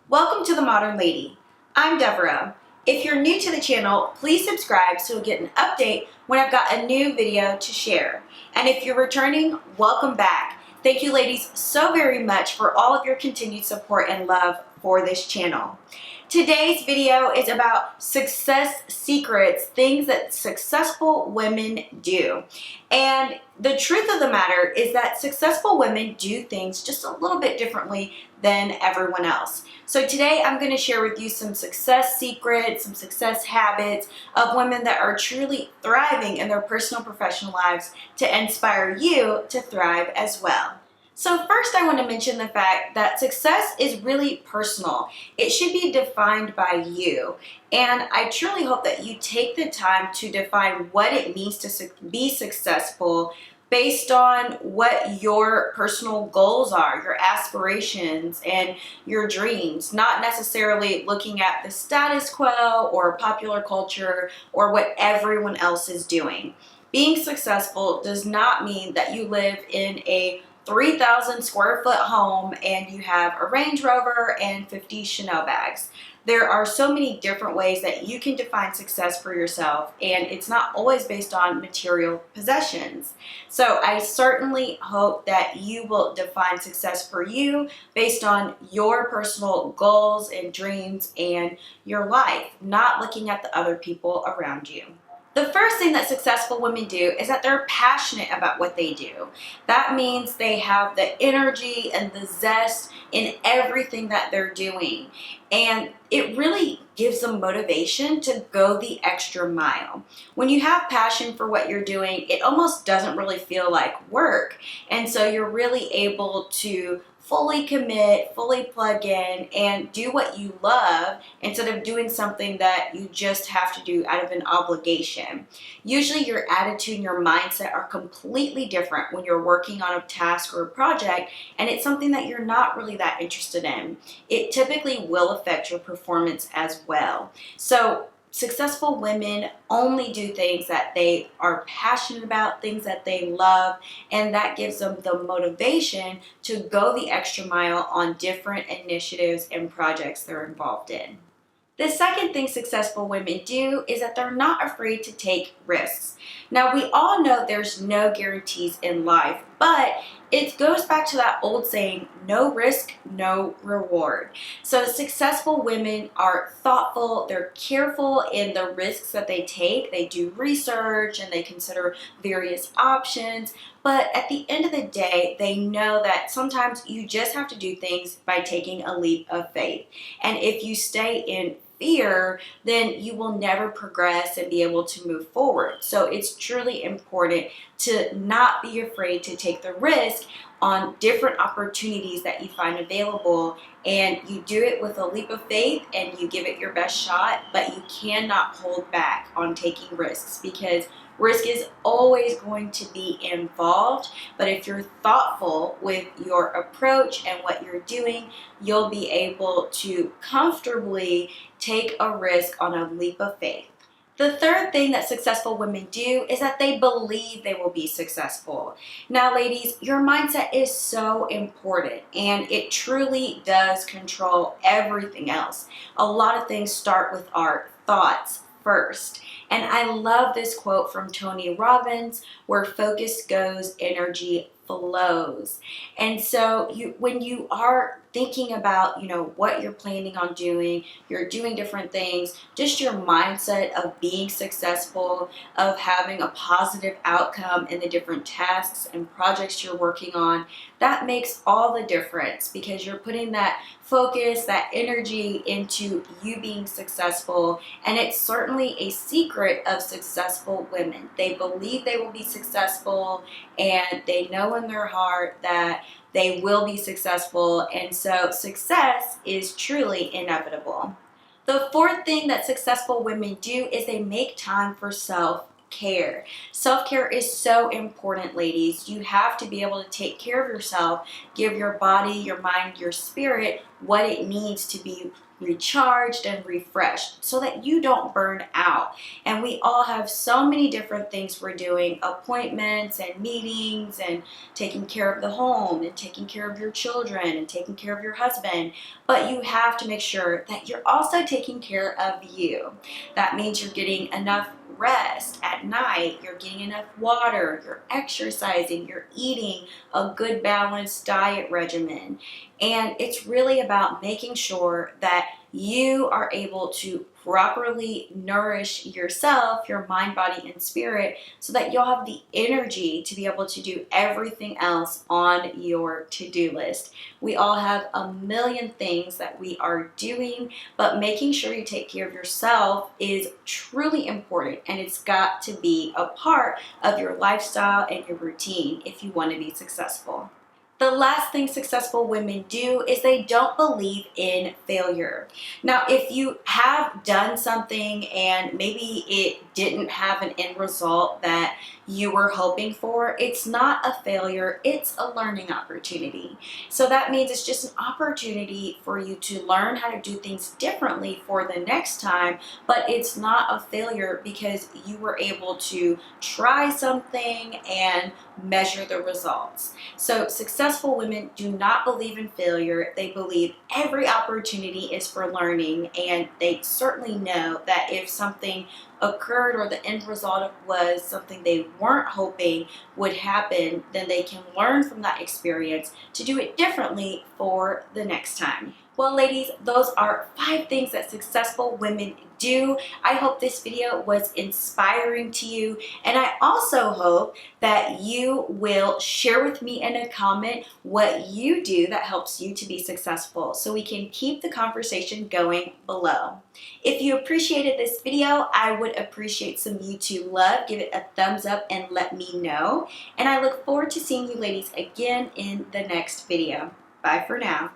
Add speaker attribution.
Speaker 1: Welcome to The Modern Lady. I'm Deborah. If you're new to the channel, please subscribe so you'll get an update when I've got a new video to share. And if you're returning, welcome back. Thank you ladies so very much for all of your continued support and love for this channel. Today's video is about success secrets, things that successful women do. And the truth of the matter is that successful women do things just a little bit differently than everyone else. So today I'm going to share with you some success secrets, some success habits of women that are truly thriving in their personal and professional lives to inspire you to thrive as well. So first I want to mention the fact that success is really personal. It should be defined by you. And I truly hope that you take the time to define what it means to be successful based on what your personal goals are, your aspirations, and your dreams, not necessarily looking at the status quo or popular culture or what everyone else is doing. Being successful does not mean that you live in a 3,000 square foot home and you have a Range Rover and 50 Chanel bags. There are so many different ways that you can define success for yourself, and it's not always based on material possessions. So I certainly hope that you will define success for you based on your personal goals and dreams and your life, not looking at the other people around you. The first thing that successful women do is that they're passionate about what they do. That means they have the energy and the zest in everything that they're doing. And it really gives them motivation to go the extra mile. When you have passion for what you're doing, it almost doesn't really feel like work. And so you're really able to fully commit, fully plug in, and do what you love instead of doing something that you just have to do out of an obligation. Usually your attitude and your mindset are completely different when you're working on a task or a project and it's something that you're not really that interested in. It typically will affect your performance as well. So successful women only do things that they are passionate about, things that they love, and that gives them the motivation to go the extra mile on different initiatives and projects they're involved in. The second thing successful women do is that they're not afraid to take risks. Now, we all know there's no guarantees in life, but it goes back to that old saying, no risk, no reward. So successful women are thoughtful, they're careful in the risks that they take. They do research and they consider various options. But at the end of the day, they know that sometimes you just have to do things by taking a leap of faith. And if you stay in fear, then you will never progress and be able to move forward. So it's truly important to not be afraid to take the risk on different opportunities that you find available, and you do it with a leap of faith and you give it your best shot, but you cannot hold back on taking risks because risk is always going to be involved. But if you're thoughtful with your approach and what you're doing, you'll be able to comfortably take a risk on a leap of faith. The third thing that successful women do is that they believe they will be successful. Now, ladies, your mindset is so important and it truly does control everything else. A lot of things start with our thoughts first. And I love this quote from Tony Robbins, where focus goes, energy flows. And so when you are thinking about, what you're planning on doing, you're doing different things, just your mindset of being successful, of having a positive outcome in the different tasks and projects you're working on, that makes all the difference because you're putting that focus, that energy into you being successful. And it's certainly a secret of successful women. They believe they will be successful and they know in their heart that they will be successful, and so success is truly inevitable. The fourth thing that successful women do is they make time for self-care. Self-care is so important, ladies. You have to be able to take care of yourself, give your body, your mind, your spirit what it needs to be recharged and refreshed so that you don't burn out. And we all have so many different things we're doing, appointments and meetings and taking care of the home and taking care of your children and taking care of your husband. But you have to make sure that you're also taking care of you. That means you're getting enough rest at night, you're getting enough water, you're exercising, you're eating a good balanced diet regimen. And it's really about making sure that you are able to properly nourish yourself, your mind, body, and spirit, so that you'll have the energy to be able to do everything else on your to-do list. We all have a million things that we are doing, but making sure you take care of yourself is truly important, and it's got to be a part of your lifestyle and your routine if you want to be successful. The last thing successful women do is they don't believe in failure. Now, if you have done something and maybe it didn't have an end result that you were hoping for, it's not a failure, it's a learning opportunity. So that means it's just an opportunity for you to learn how to do things differently for the next time, but it's not a failure because you were able to try something and measure the results. So successful women do not believe in failure. They believe every opportunity is for learning, and they certainly know that if something occurred or the end result was something they weren't hoping would happen, then they can learn from that experience to do it differently for the next time. Well, ladies, those are 5 things that successful women do. I hope this video was inspiring to you, and I also hope that you will share with me in a comment what you do that helps you to be successful, so we can keep the conversation going below. If you appreciated this video, I would appreciate some YouTube love. Give it a thumbs up and let me know. And I look forward to seeing you ladies again in the next video. Bye for now.